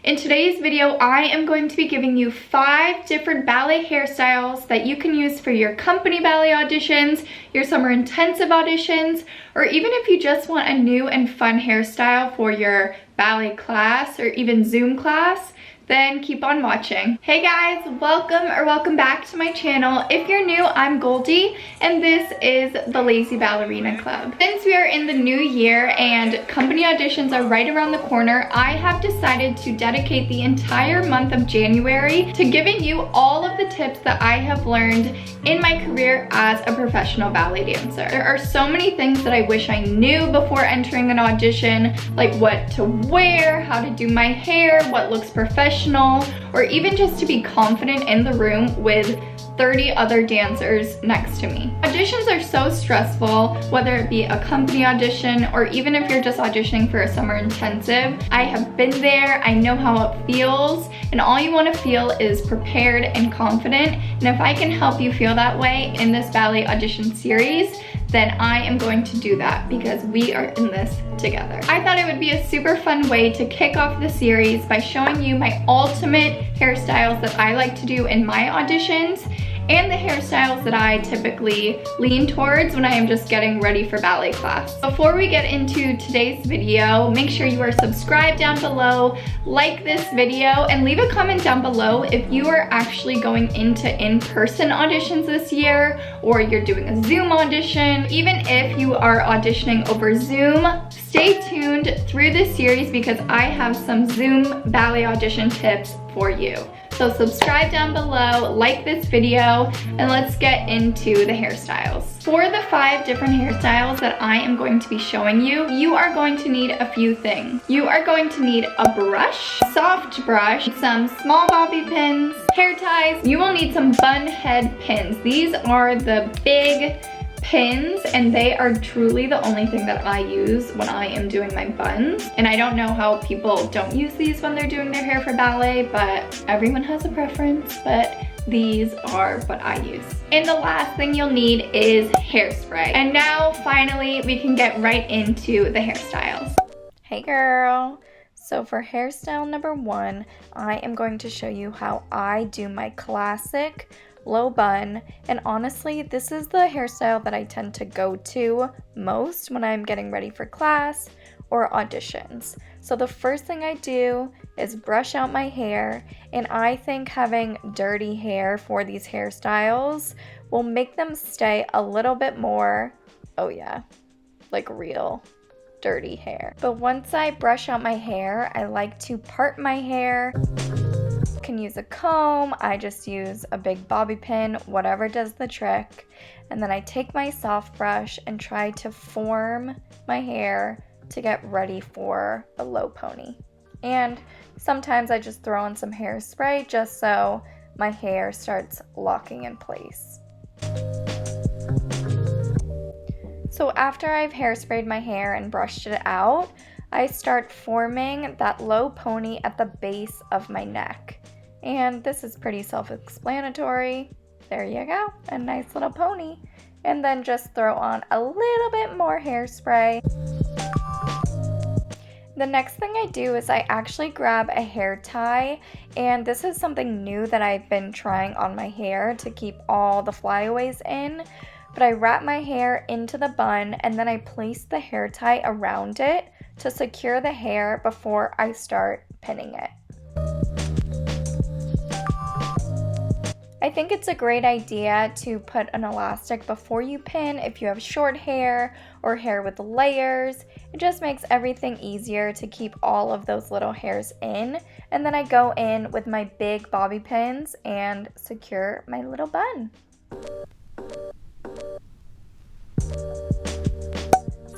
In today's video, I am going to be giving you 5 different ballet hairstyles that you can use for your company ballet auditions, your summer intensive auditions, or even if you just want a new and fun hairstyle for your ballet class or even Zoom class, then keep on watching. Hey guys, welcome back to my channel. If you're new, I'm Goldie, and this is the Lazy Ballerina Club. Since we are in the new year and company auditions are right around the corner, I have decided to dedicate the entire month of January to giving you all of the tips that I have learned in my career as a professional ballet dancer. There are so many things that I wish I knew before entering an audition, like what to wear, how to do my hair, what looks professional, or even just to be confident in the room with 30 other dancers next to me. Auditions are so stressful, whether it be a company audition or even if you're just auditioning for a summer intensive. I have been there, I know how it feels, and all you want to feel is prepared and confident. And if I can help you feel that way in this ballet audition series, then I am going to do that because we are in this together. I thought it would be a super fun way to kick off the series by showing you my ultimate hairstyles that I like to do in my auditions and the hairstyles that I typically lean towards when I am just getting ready for ballet class. Before we get into today's video, make sure you are subscribed down below, like this video, and leave a comment down below if you are actually going into in-person auditions this year, or you're doing a Zoom audition. Even if you are auditioning over Zoom, stay tuned through this series because I have some Zoom ballet audition tips for you. So subscribe down below, like this video, and let's get into the hairstyles. For the 5 different hairstyles that I am going to be showing you, you are going to need a few things. You are going to need a brush, soft brush, some small bobby pins, hair ties. You will need some bun head pins. These are the big pins, and they are truly the only thing that I use when I am doing my buns. And I don't know how people don't use these when they're doing their hair for ballet, but everyone has a preference, but these are what I use. And the last thing you'll need is hairspray. And now finally we can get right into the hairstyles. Hey girl. So for hairstyle number 1, I am going to show you how I do my classic low bun, and honestly this is the hairstyle that I tend to go to most when I'm getting ready for class or auditions. So the first thing I do is brush out my hair, and I think having dirty hair for these hairstyles will make them stay a little bit more, oh yeah, like real dirty hair. But once I brush out my hair, I like to part my hair. Can use a comb, I just use a big bobby pin, whatever does the trick. And then I take my soft brush and try to form my hair to get ready for a low pony. And sometimes I just throw in some hairspray just so my hair starts locking in place. So after I've hairsprayed my hair and brushed it out, I start forming that low pony at the base of my neck. And this is pretty self-explanatory. There you go, a nice little pony. And then just throw on a little bit more hairspray. The next thing I do is I actually grab a hair tie, and this is something new that I've been trying on my hair to keep all the flyaways in. But I wrap my hair into the bun, and then I place the hair tie around it to secure the hair before I start pinning it. I think it's a great idea to put an elastic before you pin if you have short hair or hair with layers. It just makes everything easier to keep all of those little hairs in. And then I go in with my big bobby pins and secure my little bun.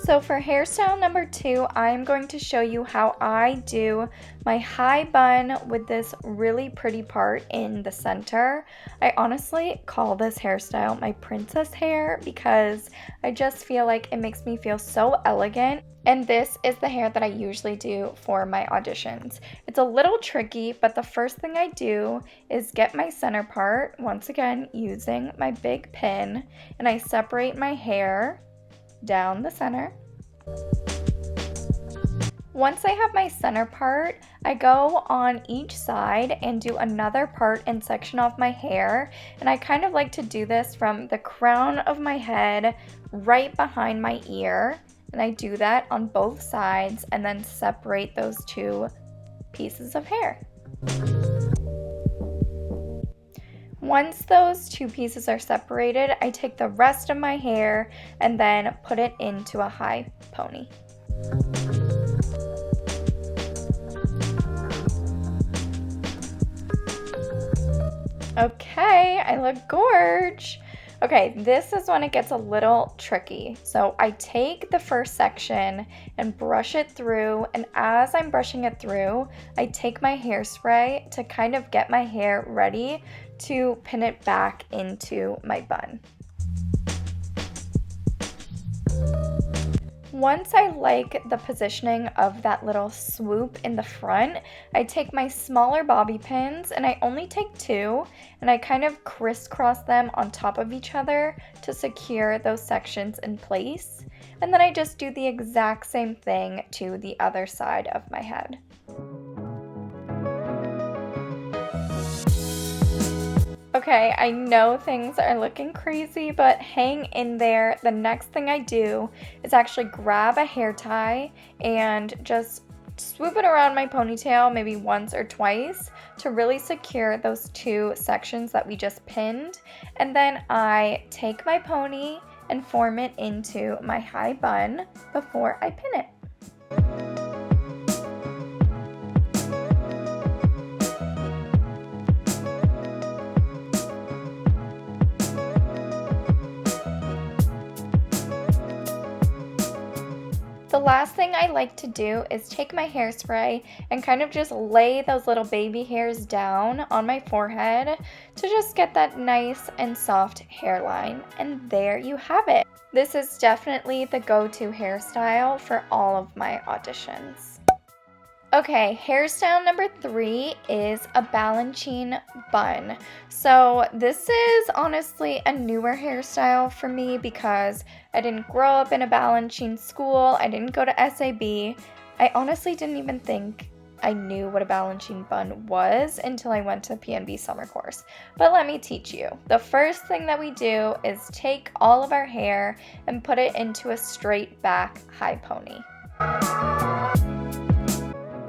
So for hairstyle number 2, I'm going to show you how I do my high bun with this really pretty part in the center. I honestly call this hairstyle my princess hair because I just feel like it makes me feel so elegant. And this is the hair that I usually do for my auditions. It's a little tricky, but the first thing I do is get my center part, once again using my big pin, and I separate my hair down the center. Once I have my center part, I go on each side and do another part and section off my hair, and I kind of like to do this from the crown of my head right behind my ear, and I do that on both sides and then separate those two pieces of hair. Once those two pieces are separated, I take the rest of my hair and then put it into a high pony. Okay, I look gorge. Okay, this is when it gets a little tricky. So I take the first section and brush it through, and as I'm brushing it through, I take my hairspray to kind of get my hair ready to pin it back into my bun. Once I like the positioning of that little swoop in the front, I take my smaller bobby pins, and I only take 2, and I kind of crisscross them on top of each other to secure those sections in place. And then I just do the exact same thing to the other side of my head. Okay, I know things are looking crazy, but hang in there. The next thing I do is actually grab a hair tie and just swoop it around my ponytail maybe once or twice to really secure those two sections that we just pinned. And then I take my pony and form it into my high bun before I pin it. The last thing I like to do is take my hairspray and kind of just lay those little baby hairs down on my forehead to just get that nice and soft hairline. And there you have it. This is definitely the go-to hairstyle for all of my auditions. Okay, hairstyle number 3 is a Ballerina bun. So this is honestly a newer hairstyle for me because I didn't grow up in a Ballerina school. I didn't go to SAB. I honestly didn't even think I knew what a Ballerina bun was until I went to PNB summer course. But let me teach you. The first thing that we do is take all of our hair and put it into a straight back high pony.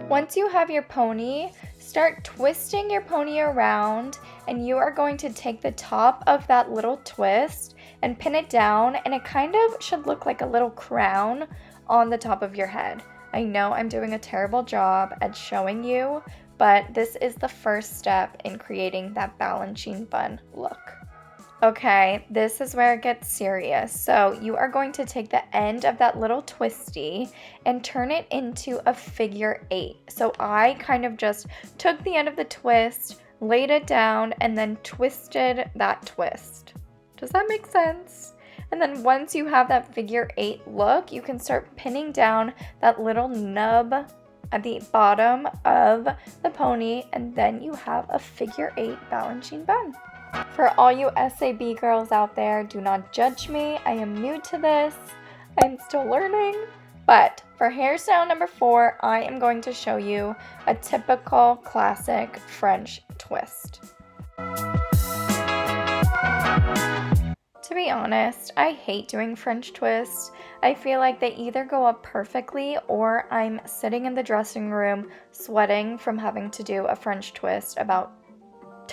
Once you have your pony, start twisting your pony around, and you are going to take the top of that little twist and pin it down, and it kind of should look like a little crown on the top of your head. I know I'm doing a terrible job at showing you, but this is the first step in creating that Ballerina bun look. Okay, this is where it gets serious. So you are going to take the end of that little twisty and turn it into a figure 8. So I kind of just took the end of the twist, laid it down, and then twisted that twist. Does that make sense? And then once you have that figure 8 look, you can start pinning down that little nub at the bottom of the pony, and then you have a figure 8 Ballerina bun. For all you SAB girls out there, do not judge me. I am new to this. I'm still learning. But for hairstyle number 4, I am going to show you a typical classic French twist. To be honest, I hate doing French twists. I feel like they either go up perfectly or I'm sitting in the dressing room sweating from having to do a French twist about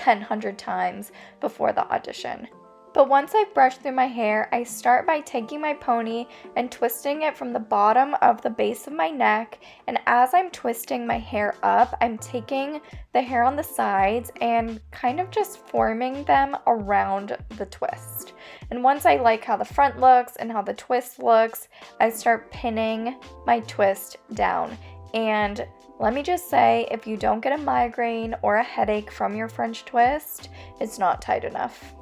100 times before the audition. But once I've brushed through my hair, I start by taking my pony and twisting it from the bottom of the base of my neck, and as I'm twisting my hair up, I'm taking the hair on the sides and kind of just forming them around the twist. And once I like how the front looks and how the twist looks, I start pinning my twist down. And let me just say, if you don't get a migraine or a headache from your French twist, it's not tight enough.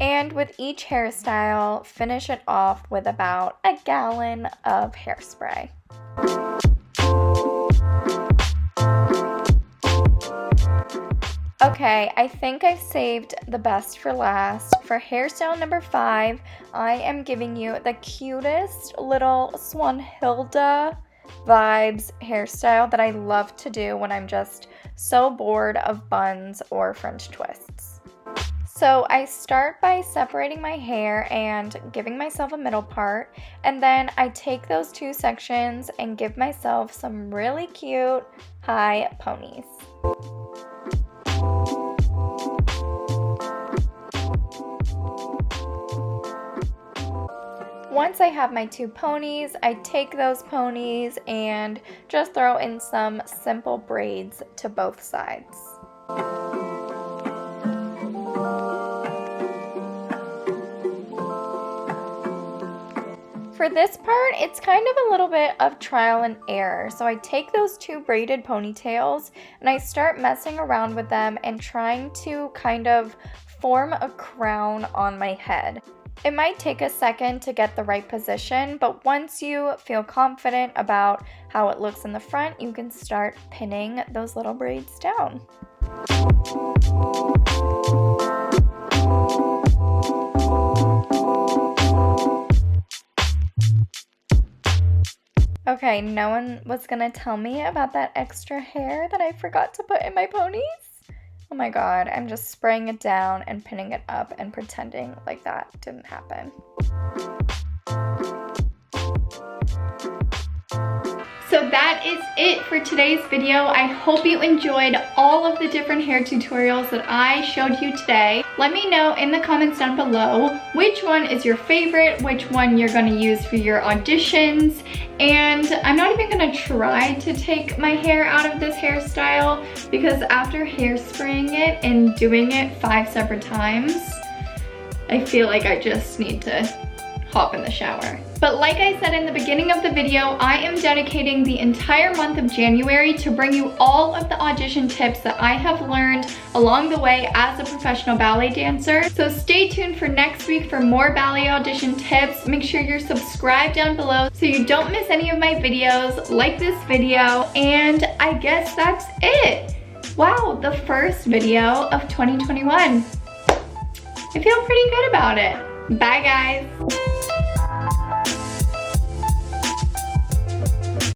And with each hairstyle, finish it off with about a gallon of hairspray. Okay, I think I've saved the best for last. For hairstyle number 5, I am giving you the cutest little Swan Hilda vibes hairstyle that I love to do when I'm just so bored of buns or French twists. So I start by separating my hair and giving myself a middle part, and then I take those 2 sections and give myself some really cute high ponies. Once I have my 2 ponies, I take those ponies and just throw in some simple braids to both sides. For this part, it's kind of a little bit of trial and error. So I take those 2 braided ponytails and I start messing around with them and trying to kind of form a crown on my head. It might take a second to get the right position, but once you feel confident about how it looks in the front, you can start pinning those little braids down. Okay, no one was gonna tell me about that extra hair that I forgot to put in my ponies. Oh my god, I'm just spraying it down and pinning it up and pretending like that didn't happen. So that is it for today's video. I hope you enjoyed all of the different hair tutorials that I showed you today. Let me know in the comments down below which one is your favorite, which one you're going to use for your auditions. And I'm not even going to try to take my hair out of this hairstyle because after hairspraying it and doing it 5 separate times, I feel like I just need to hop in the shower. But like I said in the beginning of the video, I am dedicating the entire month of January to bring you all of the audition tips that I have learned along the way as a professional ballet dancer. So stay tuned for next week for more ballet audition tips. Make sure you're subscribed down below so you don't miss any of my videos. Like this video, and I guess that's it. Wow, the first video of 2021. I feel pretty good about it. Bye guys.